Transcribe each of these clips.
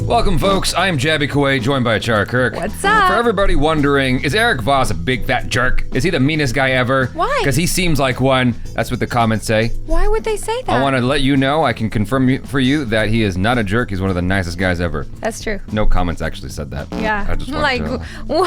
Welcome, folks. I'm Jaby Koay, joined by ACHARA KIRK. What's up? For everybody wondering, is Eric Voss a big fat jerk? Is he the meanest guy ever? Why? Because he seems like one. That's what the comments say. Why would they say that? I want to let you know, I can confirm for you that he is not a jerk. He's one of the nicest guys ever. That's true. No comments actually said that. Yeah. I just like, to throw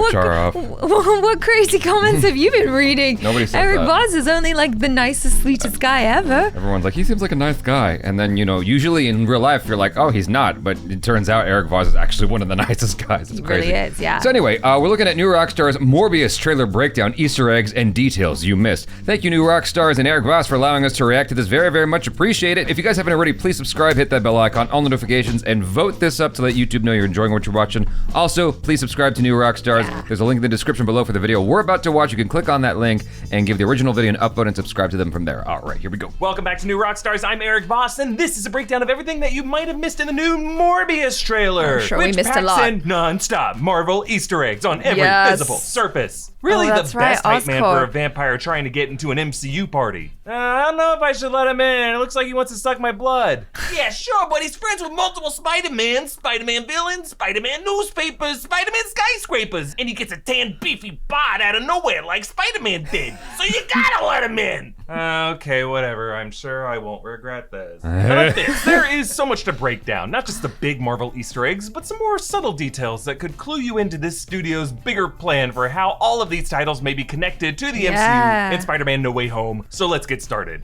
ACHARA off. What crazy comments have you been reading? Nobody said Eric that. Voss is only like the nicest, sweetest guy ever. Everyone's like, he seems like a nice guy. And then, you know, usually in real life, you're like, oh, he's not. But it turns out Eric Voss is actually one of the nicest guys. It's crazy. He really is, yeah. So anyway, we're looking at new Rockstars Morbius trailer breakdown, Easter eggs, and details you missed. Thank you, new Rockstars and Eric Voss, for allowing us to react to this. Very, very much appreciate it. If you guys haven't already, please subscribe, hit that bell icon, all notifications, and vote this up to let YouTube know you're enjoying what you're watching. Also, please subscribe to new Rockstars. Yeah. There's a link in the description below for the video we're about to watch. You can click on that link and give the original video an upvote and subscribe to them from there. All right, here we go. Welcome back to New Rockstars. I'm Eric Voss, and this is a breakdown of everything that you might have missed in the new Morbius trailer. I'm sure we which missed a packs lot. in non-stop Marvel Easter eggs on every Yes. visible surface. Really the that's best right, hype man for a Oscorp. vampire trying to get into an MCU party. I don't know if I should let him in. It looks like he wants to suck my blood. Yeah, sure, but he's friends with multiple Spider-Mans, Spider-Man villains, Spider-Man newspapers, Spider-Man skyscrapers, and he gets a tan, beefy bod out of nowhere like Spider-Man did. So you gotta let him in. Okay, whatever. I'm sure I won't regret this. But this, there is so much to break down. Not just the big Marvel Easter eggs, but some more subtle details that could clue you into this studio's bigger plan for how all of these titles may be connected to the Yeah. MCU and Spider-Man No Way Home. So let's get started.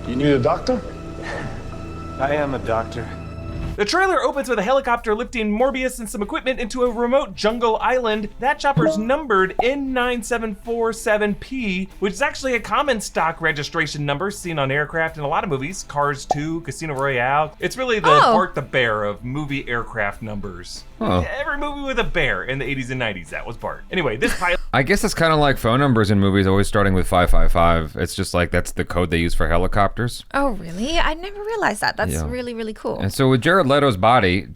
You need a doctor? I am a doctor. The trailer opens with a helicopter lifting Morbius and some equipment into a remote jungle island. That chopper's numbered N9747P, which is actually a common stock registration number seen on aircraft in a lot of movies. Cars 2, Casino Royale. It's really the Bart the Bear of movie aircraft numbers. Oh. Every movie with a bear in the 80s and 90s, that was Bart. Anyway, this pilot... I guess it's kind of like phone numbers in movies, always starting with 555. It's just like that's the code they use for helicopters. Oh, really? I never realized that. That's Yeah. really, really cool. And so with Jared Leto's body,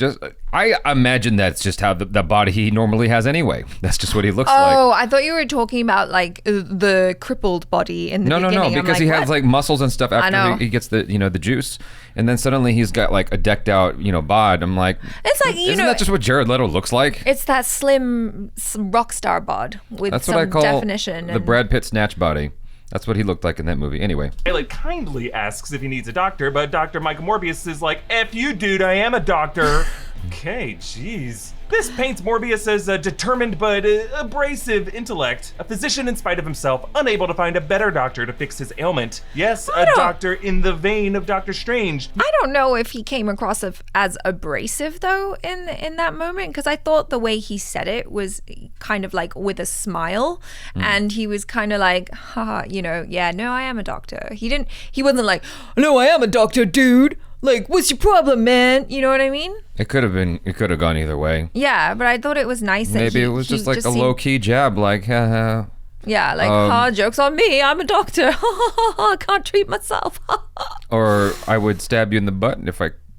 I imagine that's just how the body he normally has anyway. That's just what he looks like. Oh, I thought you were talking about like the crippled body in the No, beginning. I'm because like, he has what? like muscles and stuff know. after he gets the the juice, and then suddenly he's got like a decked out bod. I'm like, It's like, isn't that just what Jared Leto looks like? It's that slim rock star bod with That's some what I call definition. the Brad Pitt snatch body. That's what he looked like in that movie. Anyway, Pilot kindly asks if he needs a doctor, but Dr. Michael Morbius is like, F you, dude, I am a doctor. Okay, jeez. This paints Morbius as a determined but abrasive intellect, a physician in spite of himself, unable to find a better doctor to fix his ailment. Yes, a doctor in the vein of Doctor Strange. I don't know if he came across as abrasive though in that moment, because I thought the way he said it was kind of like with a smile, and he was kind of like, haha, yeah, no, I am a doctor. He wasn't like, no, I am a doctor, dude. Like, what's your problem, man? You know what I mean? it could have gone either way. Yeah, but I thought it was nice that Maybe it was just like a low key jab, like, haha. Yeah, like, joke's on me, I'm a doctor. I can't treat myself. Or I would stab you in the butt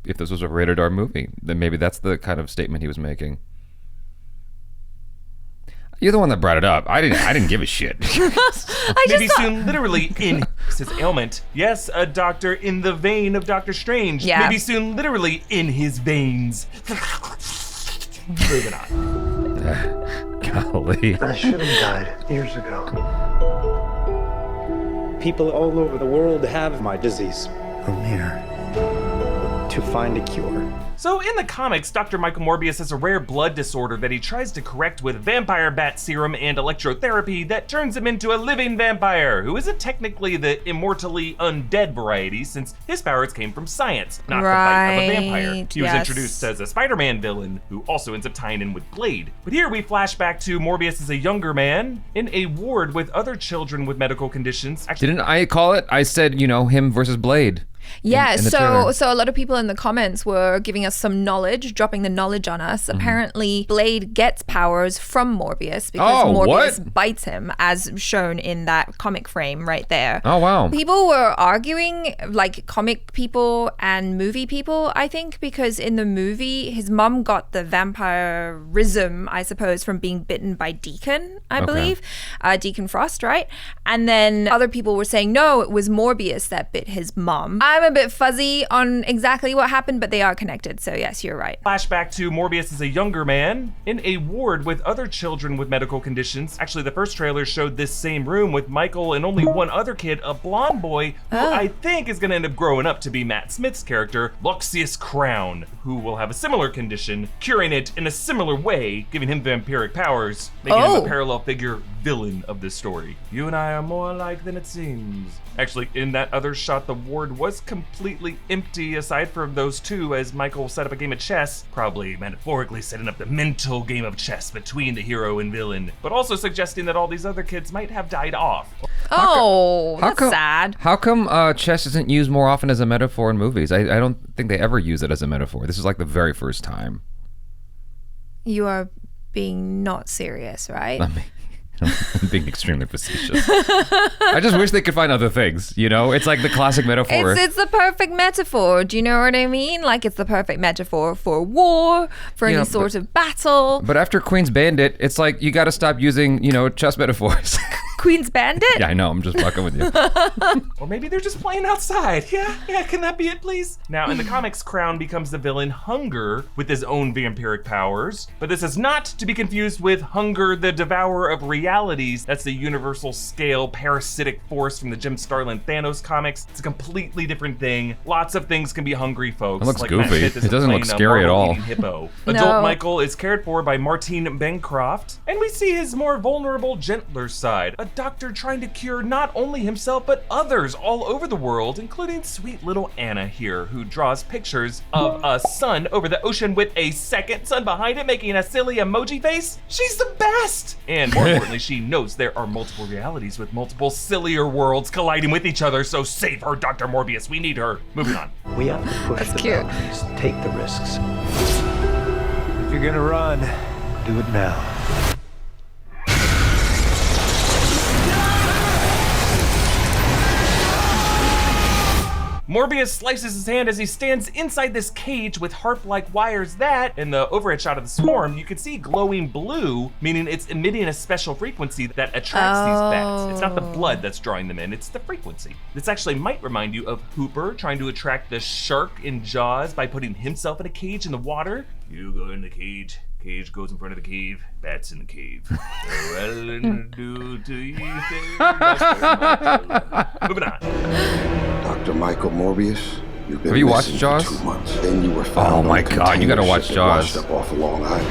if this was a rated R movie. Then maybe that's the kind of statement he was making. You're the one that brought it up. I didn't give a shit. Maybe soon, literally in his ailment. Yes, a doctor in the vein of Doctor Strange. Yeah. Maybe soon, literally in his veins. Moving on. Golly. I should have died years ago. People all over the world have my disease. I'm here To find a cure. So in the comics, Dr. Michael Morbius has a rare blood disorder that he tries to correct with vampire bat serum and electrotherapy that turns him into a living vampire, who isn't technically the immortally undead variety since his powers came from science, not the bite of a vampire. He was introduced as a Spider-Man villain, who also ends up tying in with Blade. But here we flash back to Morbius as a younger man in a ward with other children with medical conditions. Actually, Didn't I call it? I said, him versus Blade. Yeah, in the so trailer. a lot of people in the comments were giving us some knowledge, dropping the knowledge on us. Apparently, Blade gets powers from Morbius because Oh, Morbius what? bites him, as shown in that comic frame right there. Oh, wow. People were arguing, like comic people and movie people, I think, because in the movie, his mom got the vampirism, I suppose, from being bitten by Deacon, I believe. Deacon Frost, right? And then other people were saying, no, it was Morbius that bit his mom. I'm a bit fuzzy on exactly what happened, but they are connected. So yes, you're right. Flashback to Morbius as a younger man in a ward with other children with medical conditions. Actually, the first trailer showed this same room with Michael and only one other kid, a blonde boy, who I think is going to end up growing up to be Matt Smith's character, Luxius Crown, who will have a similar condition, curing it in a similar way, giving him vampiric powers, making him a parallel figure villain of this story. You and I are more alike than it seems. Actually, in that other shot, the ward was completely empty aside from those two as Michael set up a game of chess, probably metaphorically setting up the mental game of chess between the hero and villain, but also suggesting that all these other kids might have died off. That's sad. How come chess isn't used more often as a metaphor in movies? I don't think they ever use it as a metaphor. This is like the very first time. You are being not serious, right? I'm being extremely facetious. I just wish they could find other things, you know? It's like the classic metaphor. It's the perfect metaphor. Do you know what I mean? Like, it's the perfect metaphor for war, for any sort of battle. But after Queen's Bandit, it's like you got to stop using, chess metaphors. Queen's Bandit? Yeah, I know. I'm just fucking with you. Or maybe they're just playing outside. Yeah, can that be it, please? Now, in the comics, Crown becomes the villain Hunger with his own vampiric powers. But this is not to be confused with Hunger, the Devourer of Realities. That's the universal scale parasitic force from the Jim Starlin Thanos comics. It's a completely different thing. Lots of things can be hungry, folks. It looks like goofy. Matt Smith is It doesn't look playing a scary at all. Marvel-eating hippo. No. Adult Michael is cared for by Martine Bancroft. And we see his more vulnerable, gentler side. A doctor trying to cure not only himself, but others all over the world, including sweet little Anna here, who draws pictures of a sun over the ocean with a second sun behind it, making a silly emoji face. She's the best! And more importantly, she knows there are multiple realities with multiple sillier worlds colliding with each other, so save her, Dr. Morbius. We need her. Moving on. We have to push the cute. boundaries, take the risks. If you're gonna run, do it now. Morbius slices his hand as he stands inside this cage with harp-like wires that, in the overhead shot of the swarm, you can see glowing blue, meaning it's emitting a special frequency that attracts these bats. It's not the blood that's drawing them in, it's the frequency. This actually might remind you of Hooper trying to attract the shark in Jaws by putting himself in a cage in the water. You go in the cage. Cage goes in front of the cave, bats in the cave. Well, and do to you, moving on. Dr. Michael Morbius, you've been Have you watched missing Jaws? for 2 months. Then you were found Oh my on a God, you gotta container watch ship that washed Jaws. up off of Long Island.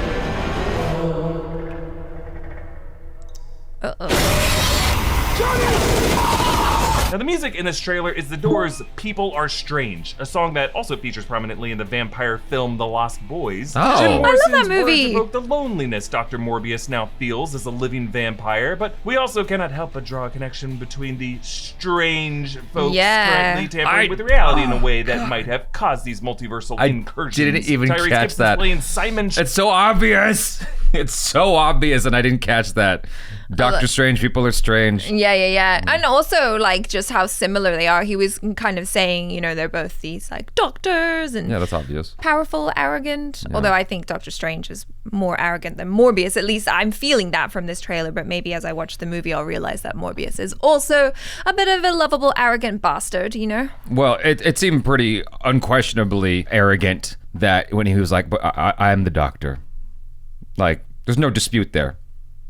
Now the music in this trailer is The Doors' People Are Strange, a song that also features prominently in the vampire film The Lost Boys. Oh. Jim I love Morrison's that movie. words evoke the loneliness Dr. Morbius now feels as a living vampire, but we also cannot help but draw a connection between the strange folks currently tampering with reality in a way that might have caused these multiversal incursions. didn't even Tyrese catch Gibson's that. playing Simon It's so obvious. It's so obvious, and I didn't catch that. Doctor Strange, people are strange. Yeah. And also, like, just how similar they are. He was kind of saying, they're both these, like, doctors and Yeah, that's obvious. powerful, arrogant. Although I think Doctor Strange is more arrogant than Morbius. At least I'm feeling that from this trailer. But maybe as I watch the movie, I'll realize that Morbius is also a bit of a lovable, arrogant bastard, Well, it seemed pretty unquestionably arrogant that when he was like, but I am the doctor. Like, there's no dispute there.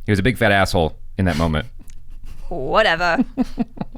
He was a big fat asshole in that moment. Whatever.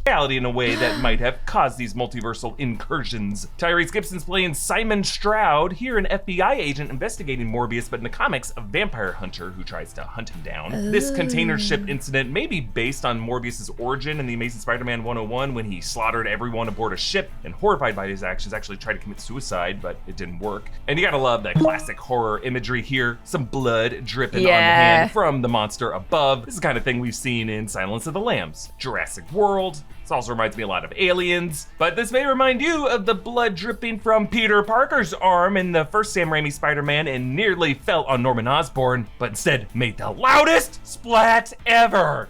reality in a way that might have caused these multiversal incursions. Tyrese Gibson's playing Simon Stroud, here an FBI agent investigating Morbius, but in the comics, a vampire hunter who tries to hunt him down. This container ship incident may be based on Morbius's origin in the Amazing Spider-Man 101 when he slaughtered everyone aboard a ship and, horrified by his actions, actually tried to commit suicide, but it didn't work. And you gotta love that classic horror imagery here. Some blood dripping on the hand from the monster above. This is the kind of thing we've seen in Silence of the Lambs, Jurassic World, This also reminds me a lot of Aliens, but this may remind you of the blood dripping from Peter Parker's arm in the first Sam Raimi Spider-Man and nearly fell on Norman Osborn, but instead made the loudest splat ever.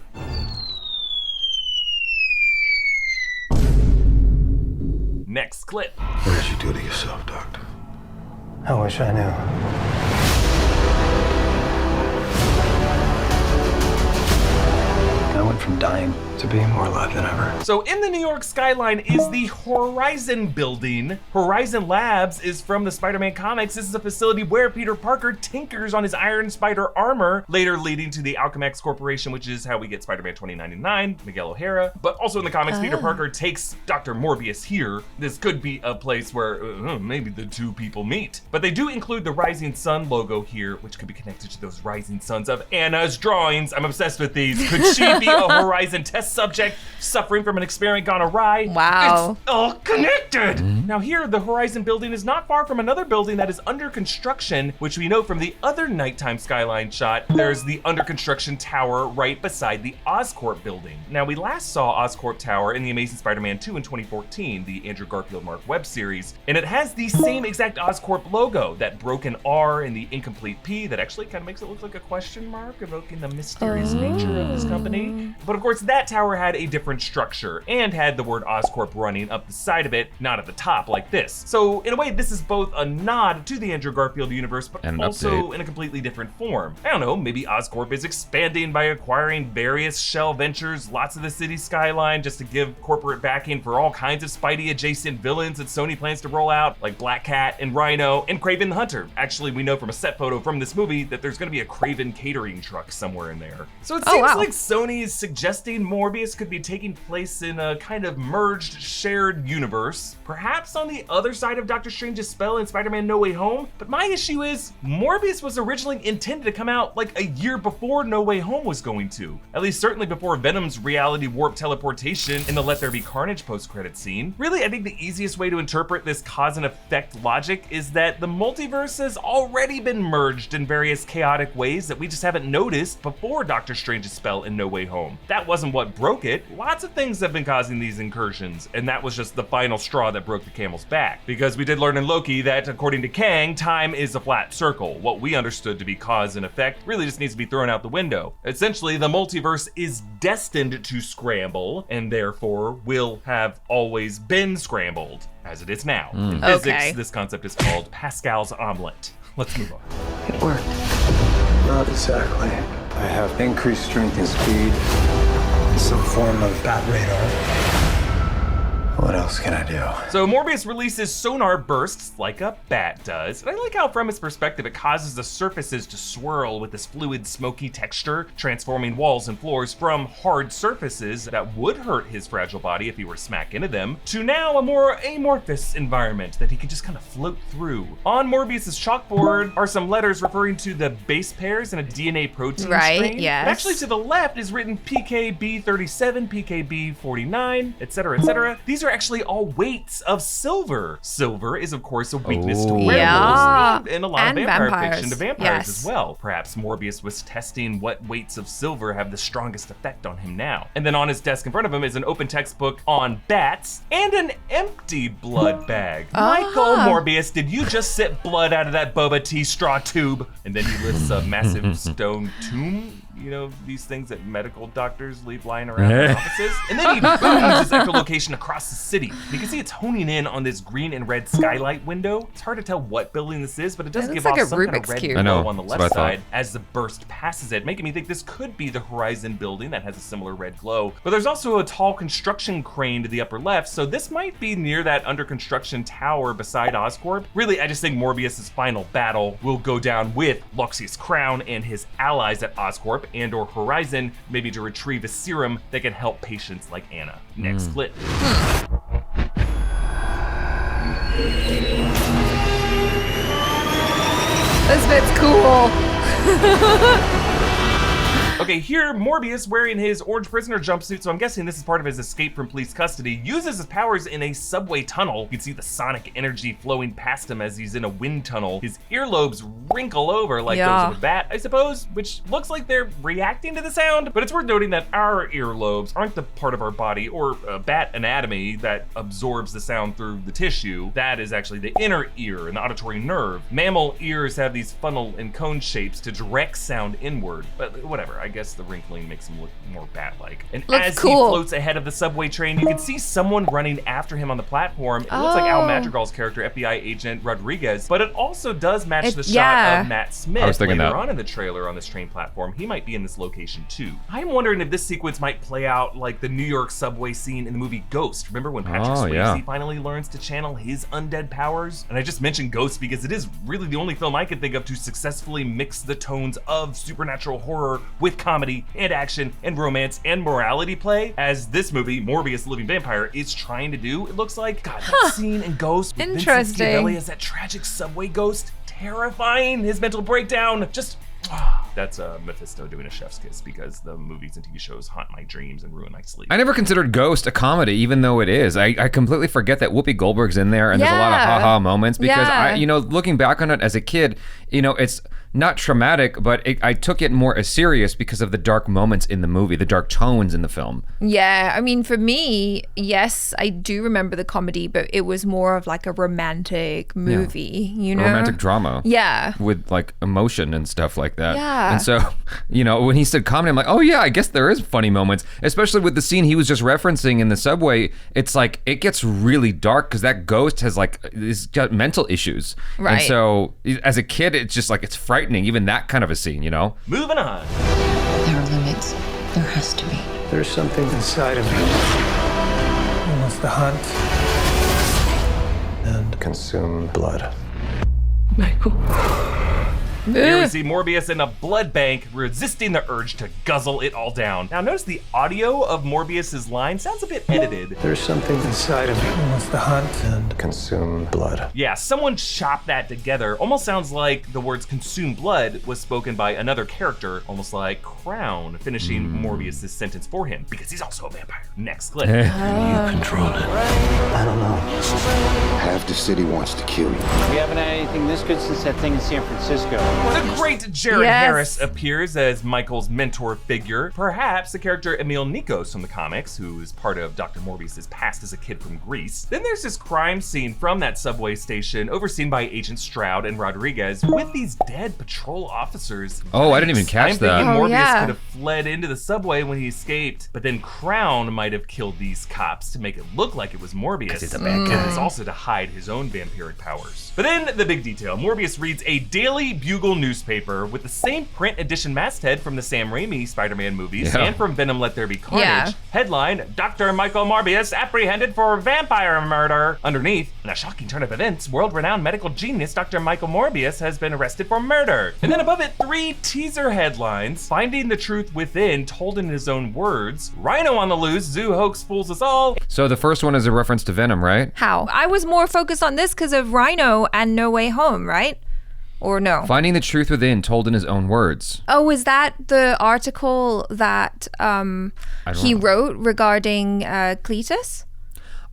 Next clip. What did you do to yourself, Doctor? I wish I knew. I went from dying to being more alive than ever. So in the New York skyline is the Horizon building. Horizon Labs is from the Spider-Man comics. This is a facility where Peter Parker tinkers on his Iron Spider armor, later leading to the Alchemax Corporation, which is how we get Spider-Man 2099, Miguel O'Hara. But also in the comics, Peter Parker takes Dr. Morbius here. This could be a place where maybe the two people meet. But they do include the Rising Sun logo here, which could be connected to those Rising Suns of Anna's drawings. I'm obsessed with these. Could she be a Horizon test subject suffering from an experiment gone awry? Wow. It's all connected. Now here, the Horizon building is not far from another building that is under construction, which we know from the other nighttime skyline shot. There's the under construction tower right beside the Oscorp building. Now we last saw Oscorp Tower in the Amazing Spider-Man 2 in 2014, the Andrew Garfield Mark Webb series, and it has the same exact Oscorp logo, that broken R and the incomplete P that actually kind of makes it look like a question mark, evoking the mysterious nature of this company. But of course, that tower had a different structure and had the word Oscorp running up the side of it, not at the top like this. So in a way, this is both a nod to the Andrew Garfield universe, but And an also update. in a completely different form. I don't know, maybe Oscorp is expanding by acquiring various shell ventures, lots of the city skyline, just to give corporate backing for all kinds of Spidey adjacent villains that Sony plans to roll out, like Black Cat and Rhino and Kraven the Hunter. Actually, we know from a set photo from this movie that there's gonna be a Kraven catering truck somewhere in there. So it seems like Sony is suggesting Morbius could be taking place in a kind of merged, shared universe, perhaps on the other side of Doctor Strange's spell in Spider-Man No Way Home. But my issue is, Morbius was originally intended to come out like a year before No Way Home was going to. At least certainly before Venom's reality warp teleportation in the Let There Be Carnage post-credit scene. Really, I think the easiest way to interpret this cause and effect logic is that the multiverse has already been merged in various chaotic ways that we just haven't noticed before Doctor Strange's spell in No Way Home. That wasn't what broke it. Lots of things have been causing these incursions, and that was just the final straw that broke the camel's back. Because we did learn in Loki that, according to Kang, time is a flat circle. What we understood to be cause and effect really just needs to be thrown out the window. Essentially, the multiverse is destined to scramble, and therefore will have always been scrambled, as it is now. In physics, this concept is called Pascal's omelet. Let's move on. It worked. Not exactly. I have increased strength and speed, some form of bat radar. What else can I do? So Morbius releases sonar bursts like a bat does, and I like how from its perspective it causes the surfaces to swirl with this fluid, smoky texture, transforming walls and floors from hard surfaces that would hurt his fragile body if he were smack into them, to now a more amorphous environment that he can just kind of float through. On Morbius's chalkboard are some letters referring to the base pairs in a DNA protein strain. Yes. And actually to the left is written PKB37, PKB49, etc., etc. These are actually all weights of silver. Silver is of course a weakness to werewolves and a lot of vampire fiction to vampires as well. Perhaps Morbius was testing what weights of silver have the strongest effect on him now. And then on his desk in front of him is an open textbook on bats and an empty blood bag. Michael Morbius, did you just sip blood out of that boba tea straw tube? And then he lifts a massive stone tomb. You know, these things that medical doctors leave lying around their offices. And then he booms his echolocation across the city. You can see it's honing in on this green and red skylight window. It's hard to tell what building this is, but it does give off some kind of red glow on the left side as the burst passes it, making me think this could be the Horizon building that has a similar red glow. But there's also a tall construction crane to the upper left, so this might be near that under construction tower beside Oscorp. Really, I just think Morbius's final battle will go down with Luxius Crown and his allies at Oscorp and or Horizon, maybe to retrieve a serum that can help patients like Anna. Next clip. This bit's cool. Okay, here Morbius, wearing his orange prisoner jumpsuit, so I'm guessing this is part of his escape from police custody, uses his powers in a subway tunnel. You can see the sonic energy flowing past him as he's in a wind tunnel. His earlobes wrinkle over like those of a bat, I suppose, which looks like they're reacting to the sound, but it's worth noting that our earlobes aren't the part of our body or bat anatomy that absorbs the sound through the tissue. That is actually the inner ear and the auditory nerve. Mammal ears have these funnel and cone shapes to direct sound inward, but whatever, I guess the wrinkling makes him look more bat-like. And as he floats ahead of the subway train, you can see someone running after him on the platform. It looks like Al Madrigal's character, FBI agent Rodriguez, but it also does match the shot of Matt Smith later on in the trailer on this train platform. He might be in this location too. I'm wondering if this sequence might play out like the New York subway scene in the movie Ghost. Remember when Patrick Swayze finally learns to channel his undead powers? And I just mentioned Ghost because it is really the only film I can think of to successfully mix the tones of supernatural horror with comedy and action and romance and morality play, as this movie, Morbius the Living Vampire, is trying to do. It looks like, God, that scene in Ghost with Vincent Schiavelli as that tragic subway ghost, terrifying, his mental breakdown, just... That's Mephisto doing a chef's kiss because the movies and TV shows haunt my dreams and ruin my sleep. I never considered Ghost a comedy, even though it is. I completely forget that Whoopi Goldberg's in there and there's a lot of ha-ha moments because I, looking back on it as a kid, it's not traumatic, but I took it more as serious because of the dark moments in the movie, the dark tones in the film. Yeah, I mean, for me, yes, I do remember the comedy, but it was more of like a romantic movie, A romantic drama. Yeah. With like emotion and stuff like that. Yeah. And so, when he said comedy, I'm like, oh yeah, I guess there is funny moments, especially with the scene he was just referencing in the subway. It's like, it gets really dark because that ghost has he's got mental issues. Right. And so as a kid, it's just like, it's frightening, even that kind of a scene, Moving on. There are limits. There has to be. There's something inside of me. He wants to hunt and consume blood. Michael. Here we see Morbius in a blood bank resisting the urge to guzzle it all down. Now notice the audio of Morbius's line sounds a bit edited. There's something inside of me. He wants to hunt and consume blood. Yeah, someone chopped that together. Almost sounds like the words consume blood was spoken by another character, almost like Crown finishing Morbius's sentence for him, because he's also a vampire. Next clip. You control it. I don't know. Half the city wants to kill you. We haven't had anything this good since that thing in San Francisco. The great Jared Harris appears as Michael's mentor figure. Perhaps the character Emil Nikos from the comics, who is part of Dr. Morbius's past as a kid from Greece. Then there's this crime scene from that subway station overseen by Agent Stroud and Rodriguez with these dead patrol officers. Oh, I didn't even catch that. I'm thinking Morbius could have fled into the subway when he escaped, but then Crown might have killed these cops to make it look like it was Morbius. It's a bad guy. And it's also to hide his own vampiric powers. But then the big detail, Morbius reads a daily Bugle newspaper with the same print edition masthead from the Sam Raimi Spider-Man movies and from Venom Let There Be Carnage. Headline, Dr. Michael Morbius apprehended for vampire murder. Underneath, in a shocking turn of events, world-renowned medical genius Dr. Michael Morbius has been arrested for murder. And then above it, 3 teaser headlines, Finding the Truth Within, told in his own words, Rhino on the Loose, Zoo Hoax Fools Us All. So the first one is a reference to Venom, right? How? I was more focused on this because of Rhino and No Way Home, right? Or no? Finding the Truth Within, told in his own words. Oh, is that the article that he wrote regarding Cletus?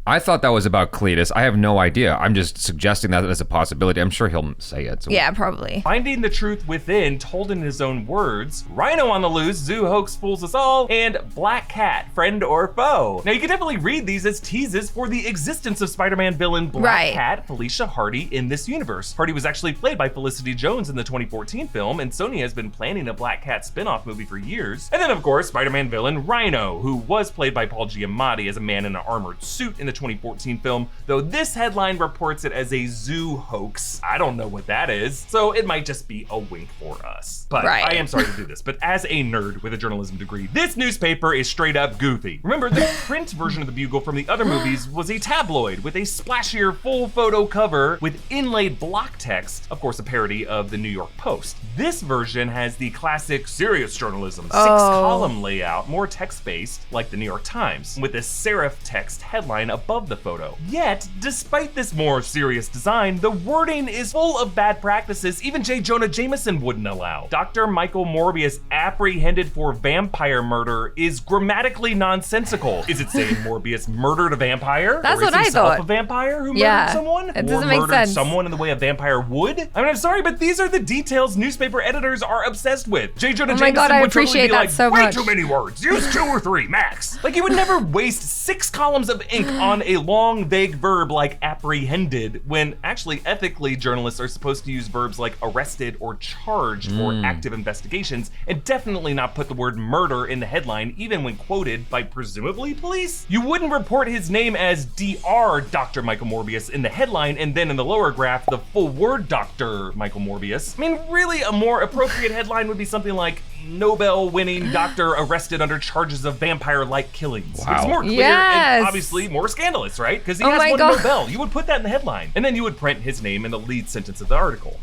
I thought that was about Cletus. I have no idea. I'm just suggesting that as a possibility. I'm sure he'll say it. So. Yeah, probably. Finding the Truth Within, told in his own words, Rhino on the Loose, Zoo Hoax Fools Us All, and Black Cat, Friend or Foe. Now you can definitely read these as teases for the existence of Spider-Man villain Black Cat, Felicia Hardy, in this universe. Hardy was actually played by Felicity Jones in the 2014 film, and Sony has been planning a Black Cat spin-off movie for years. And then of course, Spider-Man villain Rhino, who was played by Paul Giamatti as a man in an armored suit in the 2014 film, though this headline reports it as a zoo hoax. I don't know what that is, so it might just be a wink for us. But I am sorry to do this, but as a nerd with a journalism degree, this newspaper is straight up goofy. Remember, the print version of the Bugle from the other movies was a tabloid with a splashier full photo cover with inlaid block text, of course a parody of the New York Post. This version has the classic serious journalism, 6-column layout, more text-based, like the New York Times, with a serif text headline above above the photo. Yet, despite this more serious design, the wording is full of bad practices even J. Jonah Jameson wouldn't allow. Dr. Michael Morbius apprehended for vampire murder is grammatically nonsensical. Is it saying Morbius murdered a vampire? That's or is what I himself thought. a vampire who Yeah, murdered someone? it Or doesn't make murdered sense. someone in the way a vampire would? I mean, I'm sorry, but these are the details newspaper editors are obsessed with. J. Jonah Oh my Jameson God, I would totally appreciate be that like, so way much. too many words. Use 2 or 3 max. Like, you would never waste 6 columns of ink on a long, vague verb like apprehended, when actually, ethically, journalists are supposed to use verbs like arrested or charged for active investigations, and definitely not put the word murder in the headline, even when quoted by presumably police. You wouldn't report his name as Dr. Dr. Michael Morbius in the headline, and then in the lower graph, the full word Dr. Michael Morbius. I mean, really, a more appropriate headline would be something like Nobel-winning doctor arrested under charges of vampire-like killings. Wow. It's more clear Yes. and obviously more scandalous, right? Because he Oh has my won God. a Nobel. You would put that in the headline, and then you would print his name in the lead sentence of the article.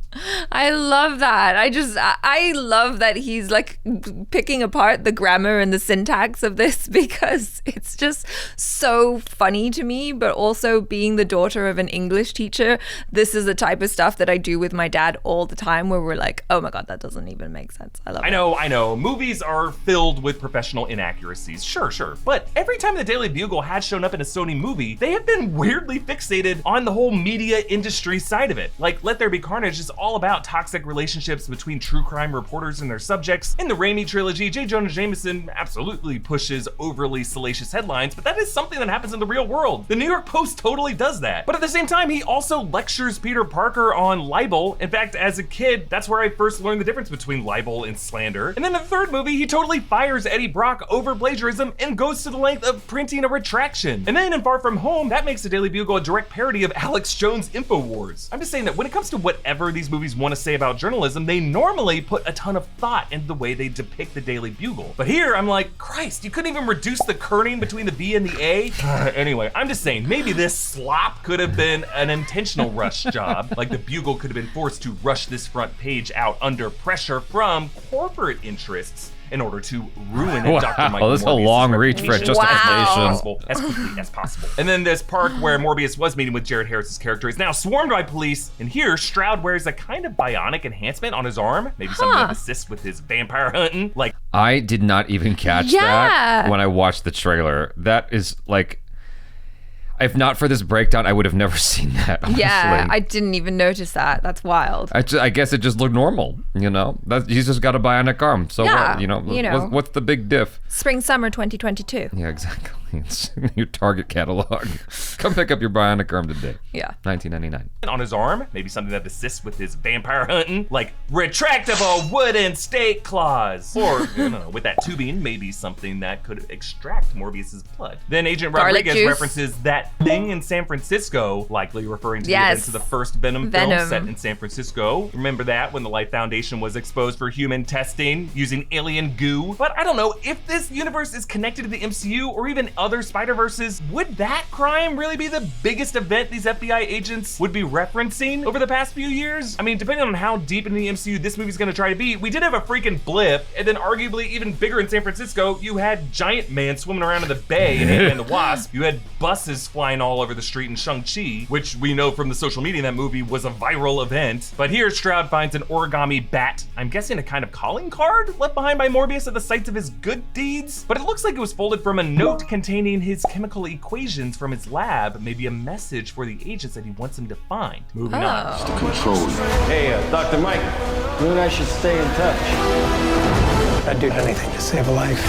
I love that. I love that he's like picking apart the grammar and the syntax of this because it's just so funny to me. But also, being the daughter of an English teacher, this is the type of stuff that I do with my dad all the time, where we're like, oh my God, that doesn't even make sense. I love it. I know. Movies are filled with professional inaccuracies. Sure. But every time the Daily Bugle has shown up in a Sony movie, they have been weirdly fixated on the whole media industry side of it. Like, Let There Be Carnage is all about toxic relationships between true crime reporters and their subjects. In the Raimi trilogy, J. Jonah Jameson absolutely pushes overly salacious headlines, but that is something that happens in the real world. The New York Post totally does that. But at the same time, he also lectures Peter Parker on libel. In fact, as a kid, that's where I first learned the difference between libel and slander. And then in the third movie, he totally fires Eddie Brock over plagiarism and goes to the length of printing a retraction. And then in Far From Home, that makes the Daily Bugle a direct parody of Alex Jones' InfoWars. I'm just saying that when it comes to whatever these movies want to say about journalism, they normally put a ton of thought into the way they depict the Daily Bugle. But here, I'm like, Christ, you couldn't even reduce the kerning between the B and the A? Anyway, I'm just saying, maybe this slop could have been an intentional rush job. Like, the Bugle could have been forced to rush this front page out under pressure from corporate interests in order to ruin Dr. Michael This is a Morbius' long reach for reputation justification. as quickly as possible. And then this park where Morbius was meeting with Jared Harris's character is now swarmed by police, and here Stroud wears a kind of bionic enhancement on his arm, maybe something that assists with his vampire hunting. Like, I did not even catch that when I watched the trailer. That is like, if not for this breakdown, I would have never seen that, honestly. Yeah, I didn't even notice that. That's wild. I guess it just looked normal, you know? He's just got a bionic arm, so Yeah, what? You know, what's the big diff? Spring, summer 2022. Yeah, exactly. It's your Target catalog. Come pick up your bionic arm today. Yeah. $19.99. on his arm, maybe something that assists with his vampire hunting, like retractable wooden stake claws. Or, you know, with that tubing, maybe something that could extract Morbius's blood. Then Agent Garlic Rodriguez juice. references that thing in San Francisco, likely referring to the Yes. events of the first Venom film set in San Francisco. Remember that, when the Life Foundation was exposed for human testing using alien goo? But I don't know, if this universe is connected to the MCU or even other Spider-Verses, would that crime really be the biggest event these FBI agents would be referencing over the past few years? I mean, depending on how deep in the MCU this movie's gonna try to be, we did have a freaking blip, and then arguably even bigger in San Francisco, you had Giant Man swimming around in the bay in Ant-Man and the Wasp. You had buses flying all over the street in Shang-Chi, which we know from the social media in that movie was a viral event. But here, Stroud finds an origami bat, I'm guessing a kind of calling card, left behind by Morbius at the sites of his good deeds. But it looks like it was folded from a note containing his chemical equations from his lab, maybe a message for the agents that he wants them to find. Moving on. Control you. Hey, Dr. Mike, you and I should stay in touch. I'd do anything to save a life.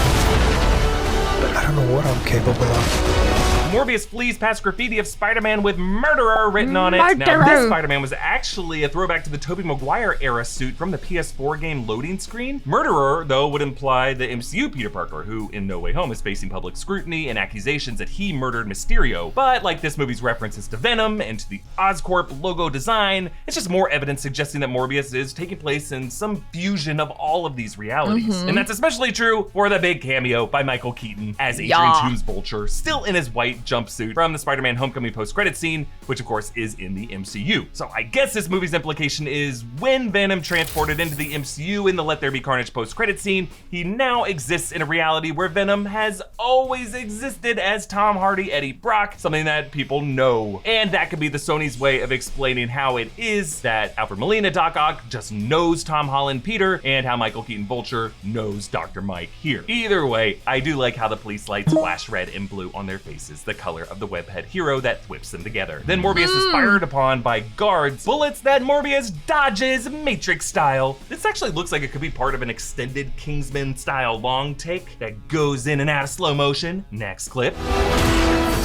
But I don't know what I'm capable of. Morbius flees past graffiti of Spider-Man with murderer written on it. Now, Murderer. this Spider-Man was actually a throwback to the Tobey Maguire era suit from the PS4 game loading screen. Murderer, though, would imply the MCU Peter Parker, who in No Way Home is facing public scrutiny and accusations that he murdered Mysterio. But like this movie's references to Venom and to the Oscorp logo design, it's just more evidence suggesting that Morbius is taking place in some fusion of all of these realities. And that's especially true for the big cameo by Michael Keaton as Adrian Toomes Vulture, still in his white jumpsuit from the Spider-Man Homecoming post-credit scene, which of course is in the MCU. So I guess this movie's implication is when Venom transported into the MCU in the Let There Be Carnage post-credit scene, he now exists in a reality where Venom has always existed as Tom Hardy, Eddie Brock, something that people know. And that could be the Sony's way of explaining how it is that Alfred Molina, Doc Ock, just knows Tom Holland, Peter, and how Michael Keaton Vulture knows Dr. Mike here. Either way, I do like how the police lights flash red and blue on their faces, the color of the webhead hero that whips them together. Then Morbius is fired upon by guards, bullets that Morbius dodges Matrix style. This actually looks like it could be part of an extended Kingsman style long take that goes in and out of slow motion. Next clip.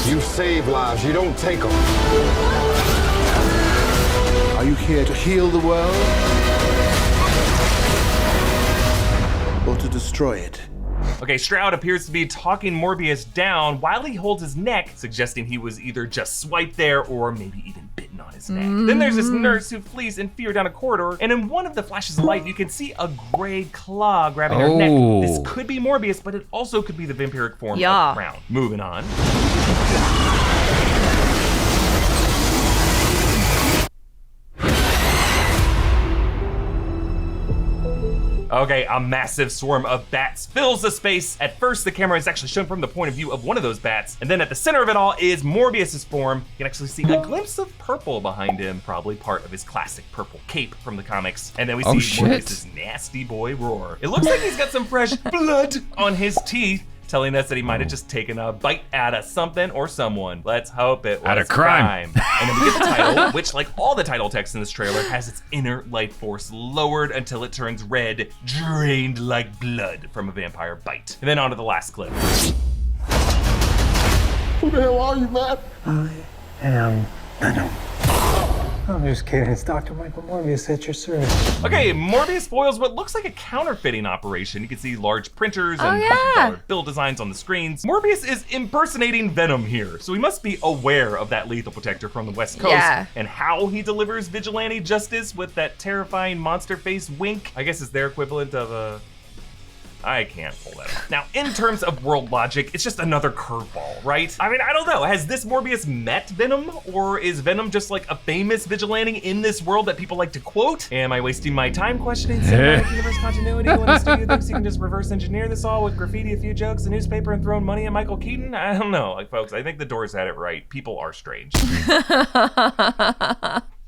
You save lives, you don't take them. Are you here to heal the world? Or to destroy it? Okay, Stroud appears to be talking Morbius down while he holds his neck, suggesting he was either just swiped there or maybe even bitten on his neck. Then there's this nurse who flees in fear down a corridor, and in one of the flashes of light, you can see a gray claw grabbing her neck. This could be Morbius, but it also could be the vampiric form of Crown. Moving on. Okay, a massive swarm of bats fills the space. At first, the camera is actually shown from the point of view of one of those bats, and then at the center of it all is Morbius's form. You can actually see a glimpse of purple behind him, probably part of his classic purple cape from the comics. And then we see Morbius's nasty boy roar. It looks like he's got some fresh blood on his teeth, telling us that he might have just taken a bite out of something or someone. Let's hope it was out of crime. And then we get the title, which, like all the title text in this trailer, has its inner life force lowered until it turns red, drained like blood from a vampire bite. And then on to the last clip. Who the hell are you, man? I am Venom. I'm just kidding. It's Dr. Michael Morbius at your service. Okay, Morbius foils what looks like a counterfeiting operation. You can see large printers and bill designs on the screens. Morbius is impersonating Venom here, so he must be aware of that lethal protector from the West Coast and how he delivers vigilante justice with that terrifying monster face wink. I guess is their equivalent of a... I can't pull that off. Now, in terms of world logic, it's just another curveball, right? I mean, I don't know. Has this Morbius met Venom? Or is Venom just like a famous vigilante in this world that people like to quote? Am I wasting my time questioning cinematic universe continuity when the studio thinks you can just reverse engineer this all with graffiti, a few jokes, a newspaper, and throwing money at Michael Keaton? I don't know. Like, folks, I think the Doors had it right. People are strange.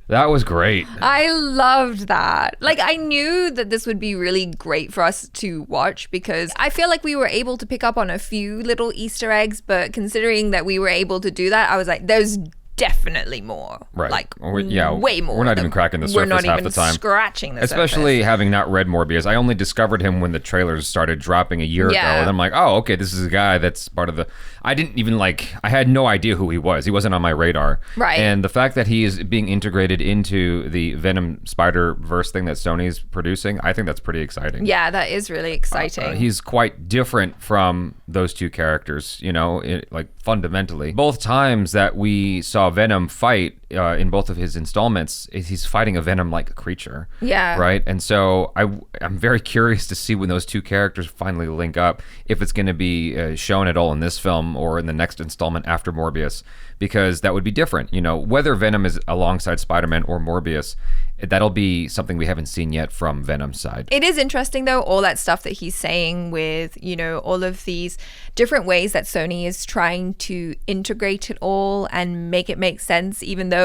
That was great. I loved that. Like, I knew that this would be really great for us to watch because I feel like we were able to pick up on a few little Easter eggs, but considering that we were able to do that, I was like, there's definitely more. Right. Like, yeah, way more. We're not even cracking the surface half the time. We're not even scratching the Especially surface. having not read Morbius. I only discovered him when the trailers started dropping a year ago. And I'm like, oh, okay, this is a guy that's part of the... I didn't even like... I had no idea who he was. He wasn't on my radar. Right. And the fact that he is being integrated into the Venom Spider-Verse thing that Sony's producing, I think that's pretty exciting. Yeah, that is really exciting. He's quite different from those two characters, you know, like fundamentally. Both times that we saw Venom fight in both of his installments, he's fighting a Venom-like creature. Yeah. Right? And so I'm very curious to see when those two characters finally link up, if it's going to be shown at all in this film or in the next installment after Morbius, because that would be different. You know, whether Venom is alongside Spider-Man or Morbius, that'll be something we haven't seen yet from Venom's side. It is interesting, though, all that stuff that he's saying with, you know, all of these different ways that Sony is trying to integrate it all and make it make sense, even though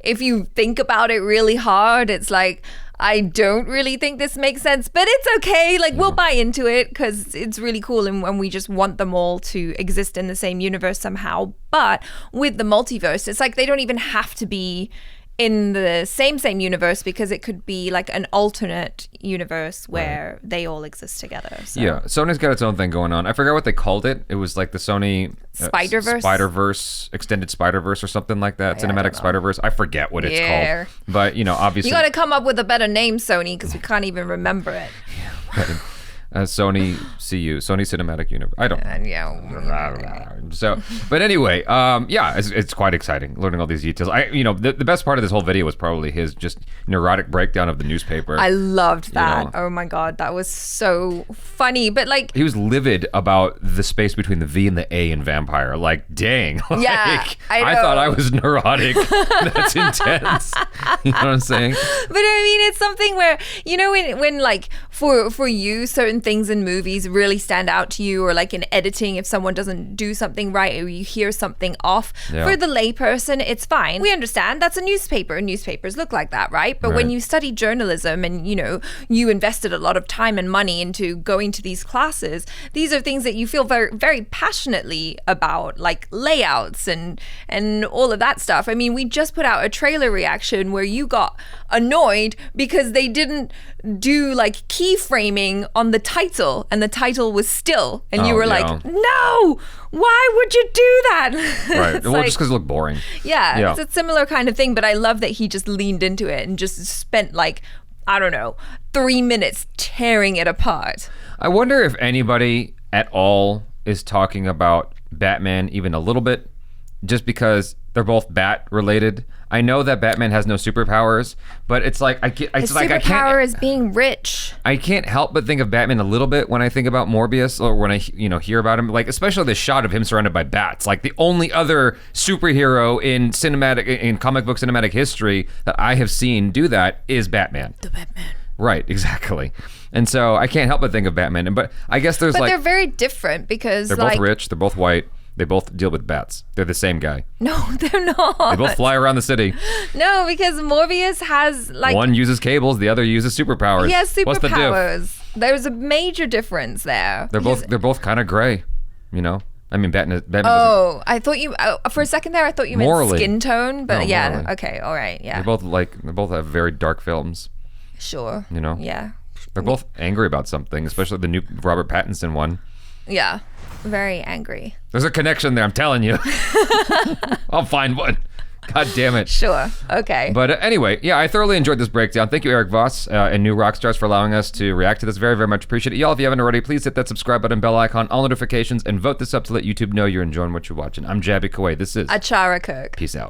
if you think about it really hard, it's like, I don't really think this makes sense, but it's okay. Like, we'll buy into it because it's really cool and we just want them all to exist in the same universe somehow. But with the multiverse, it's like they don't even have to be in the same universe, because it could be like an alternate universe where they all exist together. So. Yeah, Sony's got its own thing going on. I forgot what they called it. It was like the Sony Spider-Verse, Extended Spider-Verse or something like that. Cinematic Spider-Verse. I forget what it's called. But, you know, obviously... You got to come up with a better name, Sony, because we can't even remember it. Sony Cinematic Universe. I don't. So, but anyway, it's quite exciting learning all these details. The best part of this whole video was probably his just neurotic breakdown of the newspaper. I loved that. Oh my god, that was so funny. But like, he was livid about the space between the V and the A in Vampire. Like, dang. Yeah, I thought I was neurotic. That's intense. You know what I'm saying? But I mean, it's something where, when like for you, certain things in movies really stand out to you, or like in editing, if someone doesn't do something right or you hear something off. Yeah. For the layperson, it's fine. We understand that's a newspaper. Newspapers look like that, right? But when you study journalism and, you invested a lot of time and money into going to these classes, these are things that you feel very, very passionately about, like layouts and all of that stuff. I mean, we just put out a trailer reaction where you got annoyed because they didn't do like keyframing on the title and the title was still, and you were like, no, why would you do that? Right. Well, just because it looked boring. Yeah, it's a similar kind of thing, but I love that he just leaned into it and just spent like, I don't know, 3 minutes tearing it apart. I wonder if anybody at all is talking about Batman even a little bit, just because they're both Bat related. I know that Batman has no superpowers, but it's like His superpower is being rich. I can't help but think of Batman a little bit when I think about Morbius, or when I hear about him. Like, especially the shot of him surrounded by bats. Like, the only other superhero in comic book cinematic history that I have seen do that is Batman. The Batman. Right, exactly. And so I can't help but think of Batman. But I guess there's they're very different because they're both rich, they're both white. They both deal with bats. They're the same guy. No, they're not. They both fly around the city. No, because Morbius has like... One uses cables, the other uses superpowers. He has superpowers. What's the diff? There's a major difference there. They're both kind of gray, I mean, Batman Oh, I thought you... for a second there, I thought you meant morally. Skin tone, but No, yeah. morally. Okay, all right, yeah. They both have very dark films. Sure. Yeah. They're both angry about something, especially the new Robert Pattinson one. Yeah. Very angry. There's a connection there, I'm telling you. I'll find one. God damn it. Sure. Okay. But anyway, I thoroughly enjoyed this breakdown. Thank you, Eric Voss and New Rockstars, for allowing us to react to this. Very, very much appreciate it. Y'all, if you haven't already, please hit that subscribe button, bell icon, all notifications, and vote this up to let YouTube know you're enjoying what you're watching. I'm Jaby Koay. This is ACHARA KIRK. Peace out.